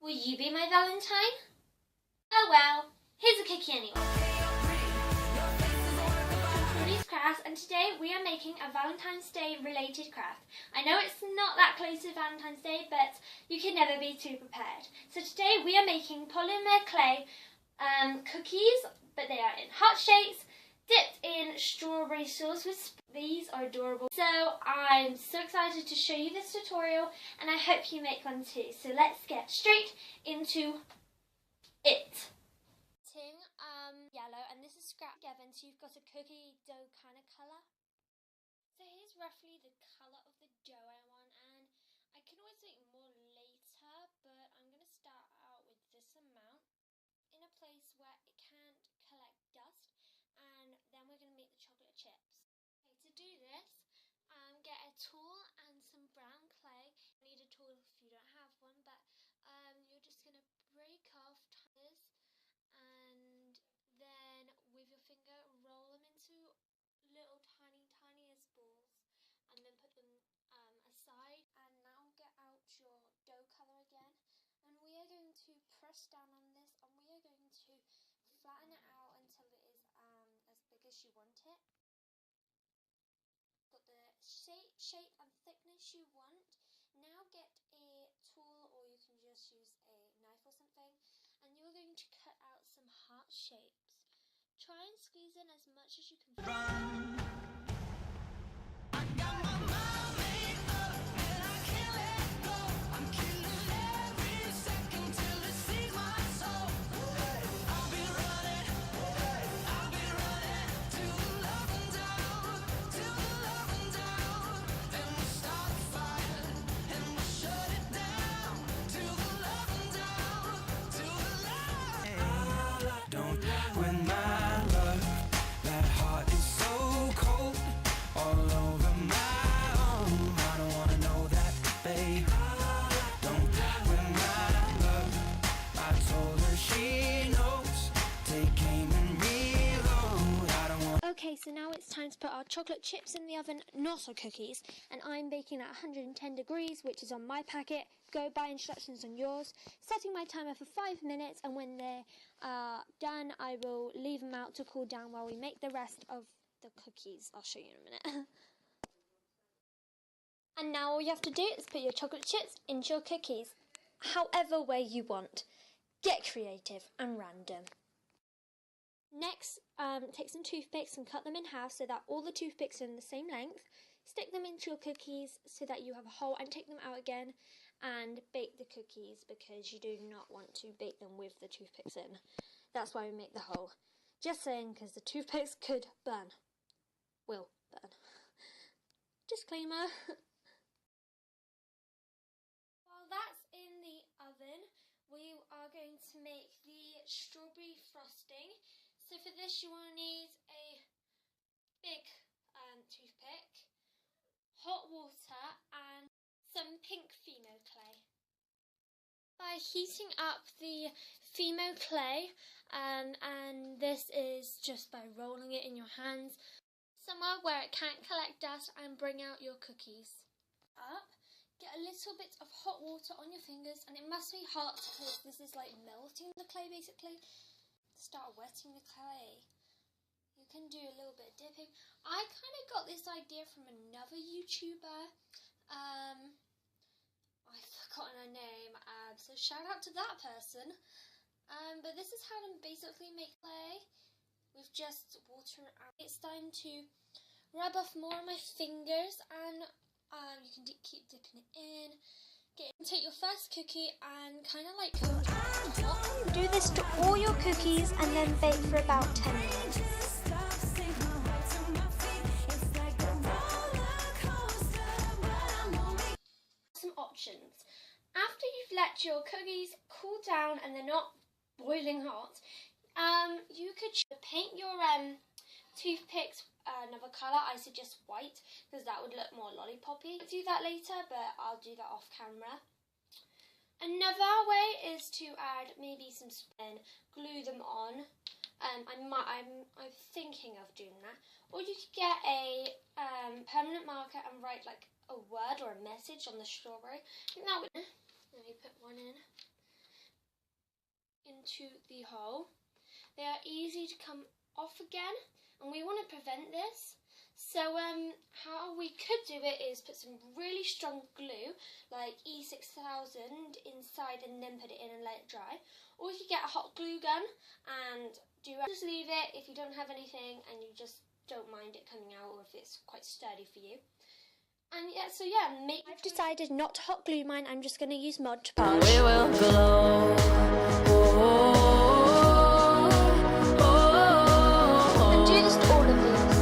Will you be my Valentine? Oh well, here's a cookie anyway. Claudiascrafts, and today we are making a Valentine's Day related craft. I know it's not that close to Valentine's Day, but you can never be too prepared. So today we are making polymer clay cookies, but they are in heart shapes, dipped in strawberry sauce with these are adorable. So I'm so excited to show you this tutorial, and I hope you make one too. So let's get straight into it. Yellow, and this is scrap together, so you've got a cookie dough kind of colour. So here's roughly the colour of the dough I want, and I can always make more later, but I'm going to start out with this amount in a place where it can't collect dust, and then we're going to make the chocolate chips. Okay, to do this, get a tool and some brown clay. You need a tool if you don't have one, but you're just going to break off tires, and then with your finger roll them into little tiniest balls, and then put them aside. And now get out your dough colour again, and we are going to press down on this, and we are going to flatten it out until it is as big as you want it. Got the shape and thickness you want. Now get a tool, or you can just use a knife or something, and you're going to cut out some heart shapes. Try and squeeze in as much as you can. Run. I got my mind made up and I can't let go. I'm killing every second till it sees my soul. I'll be running to the love and down, to the love and down. Then we'll start a fire and we'll shut it down, to the love and down, to the love. Don't win my love. That heart is so cold, all over my own. I don't wanna know that, babe. Don't win my love. I told her she knows. Take aim and reload. I don't want. Okay, so now it's time to put our chocolate chips in the oven, not our cookies. And I'm baking at 110 degrees, which is on my packet. Go by instructions on yours. Setting my timer for 5 minutes, and when they're done, I will leave them out to cool down while we make the rest of the cookies. I'll show you in a minute. And now all you have to do is put your chocolate chips into your cookies, however way you want. Get creative and random. Next, take some toothpicks and cut them in half so that all the toothpicks are in the same length. Stick them into your cookies so that you have a hole, and take them out again and bake the cookies, because you do not want to bake them with the toothpicks in. That's why we make the hole. Just saying, because the toothpicks could burn. Will burn. Disclaimer. While that's in the oven, we are going to make the strawberry frosting. So for this you will need a big toothpick, hot water, and some pink Fimo clay. By heating up the Fimo clay, and this is just by rolling it in your hands somewhere where it can't collect dust, and bring out your cookies. Get a little bit of hot water on your fingers, and it must be hot because this is like melting the clay basically. Start wetting the clay. You can do a little bit of dipping. I kind of got this idea from another YouTuber. I've forgotten her name, so shout out to that person. But this is how to basically make clay with just water. It's starting to rub off more on my fingers, and you can keep dipping it in. Take your first cookie and kind of like coat it on top. Do this to all your cookies and then bake for about 10 minutes. Some options. After you've let your cookies cool down and they're not boiling hot, you could paint your toothpicks another colour. I suggest white because that would look more lollipoppy. I'll do that later, but I'll do that off camera. Another way is to add maybe some spin, glue them on. I'm thinking of doing that. Or you could get a permanent marker and write like a word or a message on the strawberry. I think that would. Let me put one in. into the hole. They are easy to come off again, and we want to prevent this. So how we could do it is put some really strong glue, like E6000 inside, and then put it in and let it dry. Or you could get a hot glue gun and just leave it if you don't have anything and you just don't mind it coming out, or if it's quite sturdy for you. And yeah, so yeah, I've decided not to hot glue mine. I'm just going to use Mod Podge. We will glow. And do this to all of these.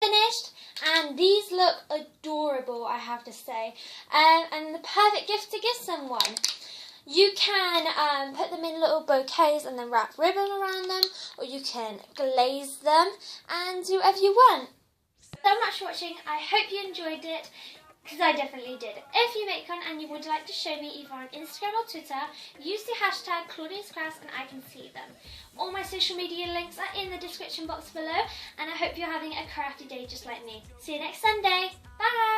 Finished, and these look adorable, I have to say. And the perfect gift to give someone. You can put them in little bouquets and then wrap ribbon around them, or you can glaze them and do whatever you want. So much for watching. I hope you enjoyed it, because I definitely did. If you make one and you would like to show me either on Instagram or Twitter, use the hashtag Claudiascrafts and I can see them. All my social media links are in the description box below, and I hope you're having a crafty day just like me. See you next Sunday. Bye!